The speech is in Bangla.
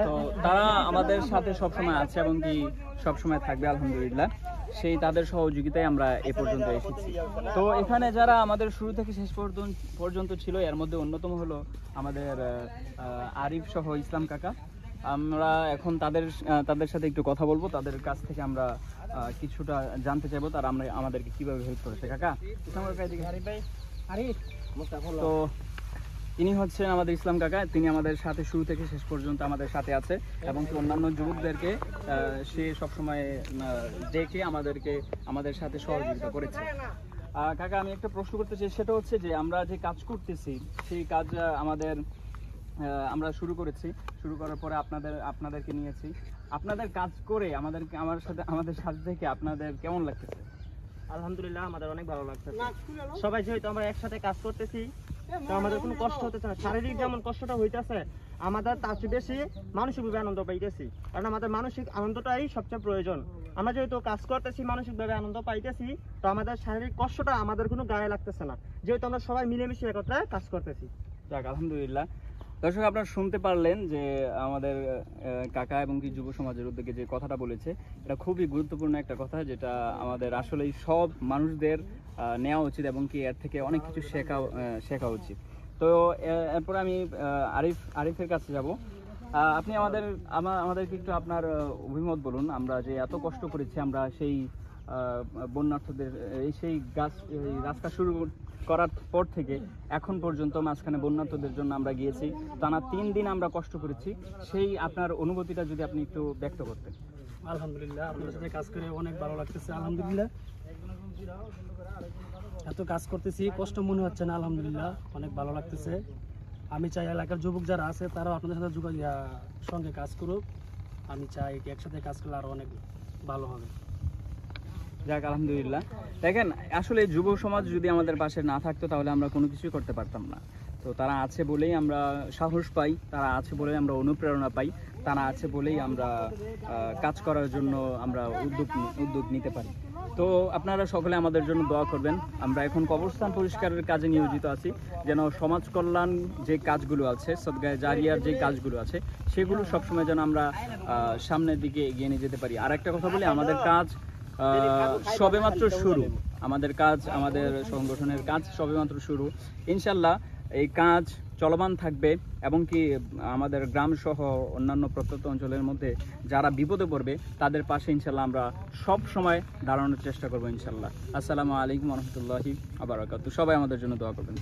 তো তারা আমাদের সাথে সবসময় আছে এবং কি সবসময় থাকবে আলহামদুলিল্লাহ। সেই তাদের সহযোগিতায় আমরা এ পর্যন্ত এসেছি। তো এখানে যারা আমাদের শুরু থেকে শেষ পর্যন্ত ছিল, এর মধ্যে অন্যতম হলো আমাদের আরিফ সহ ইসলাম কাকা। আমরা এখন তাদের সাথে একটু কথা বলবো, তাদের কাছ থেকে আমরা কিছুটা জানতে চাইবো তারা আমাদেরকে কিভাবে হেল্প করেছে। কাকা, ইসলাম কাকা এদিকে। তো ইনি হচ্ছেন আমাদের ইসলাম কাকা। তিনি আমাদের সাথে শুরু থেকে শেষ পর্যন্ত আমাদের সাথে আছে এবং অন্যান্য যুবকদেরকে সে সবসময় ডেকে আমাদের সাথে সহযোগিতা করেছে। কাকা, আমি একটা প্রশ্ন করতে চাই, সেটা হচ্ছে যে আমরা যে কাজ করতেছি সেই কাজ আমরা শুরু করার পরে আপনাদেরকে নিয়েছি। আপনাদের কাজ করে আমাদের সাথে থেকে আপনাদের কেমন লাগতেছে? আলহামদুলিল্লাহ, আমাদের অনেক ভালো লাগতেছে। সবাই যেহেতু আমরা একসাথে কাজ করতেছি, তো আমাদের কোনো কষ্ট হতেছে না। শারীরিক যেমন কষ্টটা হইতেছে, আমাদের তার চেয়ে বেশি মানসিকভাবে আনন্দ পাইতেছি, কারণ আমাদের মানসিক আনন্দটাই সবচেয়ে প্রয়োজন। আমরা যেহেতু কাজ করতেছি, মানসিকভাবে আনন্দ পাইতেছি, তো আমাদের শারীরিক কষ্টটা আমাদের কোনো গায়ে লাগতেছে না, যেহেতু আমরা সবাই মিলেমিশে একত্রে কাজ করতেছি। যাক, আলহামদুলিল্লাহ। দর্শক, আপনারা শুনতে পারলেন যে আমাদের কাকা এবং কি যুব সমাজের উদ্যোগে যে কথাটা বলেছে, এটা খুবই গুরুত্বপূর্ণ একটা কথা, যেটা আমাদের আসলেই সব মানুষদের নেওয়া উচিত এবং কি এর থেকে অনেক কিছু শেখা উচিত। তো এরপরে আমি আরিফের কাছে যাব। আপনি আমাদেরকে একটু আপনার অভিমত বলুন। আমরা যে এত কষ্ট করেছি, আমরা সেই বন্যার্থদের সেই রাস্তা শুরু করার পর থেকে এখন পর্যন্ত মাঝখানে বন্যার্থদের জন্য আমরা গিয়েছি, টানা 3 দিন আমরা কষ্ট করেছি। সেই আপনার অনুভূতিটা যদি আপনি একটু ব্যক্ত করতেন। আলহামদুলিল্লাহ, আপনাদের সাথে কাজ করে অনেক ভালো লাগতেছে। আলহামদুলিল্লাহ, এত কাজ করতেছি, কষ্ট মনে হচ্ছে না। আলহামদুলিল্লাহ, অনেক ভালো লাগতেছে। আমি চাই এলাকার যুবক যারা আছে তারাও আপনাদের সাথে সঙ্গে কাজ করুক। আমি চাই একসাথে কাজ করলে আরো অনেক ভালো হবে। যাক, আলহামদুলিল্লাহ। দেখেন, আসলে যুব সমাজ যদি আমাদের পাশে না থাকতো তাহলে আমরা কোনো কিছুই করতে পারতাম না। তো তারা আছে বলেই আমরা সাহস পাই, তারা আছে বলেই আমরা অনুপ্রেরণা পাই, তারা আছে বলেই আমরা কাজ করার জন্য আমরা উদ্যোগ নিতে পারি। তো আপনারা সকলে আমাদের জন্য দোয়া করবেন। আমরা এখন কবরস্থান পরিষ্কারের কাজে নিয়োজিত আছি, যেন সমাজ কল্যাণ যে কাজগুলো আছে, সদগায়ে জারিয়ার যে কাজগুলো আছে, সেগুলো সবসময় যেন আমরা সামনের দিকে এগিয়ে নিয়ে যেতে পারি। আর একটা কথা বলি, আমাদের কাজ সবেমাত্র শুরু। আমাদের সংগঠনের কাজ সবেমাত্র শুরু। ইনশাল্লাহ এই কাজ চলমান থাকবে এবং কি আমাদের গ্রাম সহ অন্যান্য প্রত্যন্ত অঞ্চলের মধ্যে যারা বিপদে পড়বে তাদের পাশে ইনশাল্লাহ আমরা সব সময় দাঁড়ানোর চেষ্টা করবো ইনশাল্লাহ। আসসালামু আলাইকুম ওয়া রাহমাতুল্লাহি ওয়া বারাকাতুহু। সবাই আমাদের জন্য দোয়া করবেন।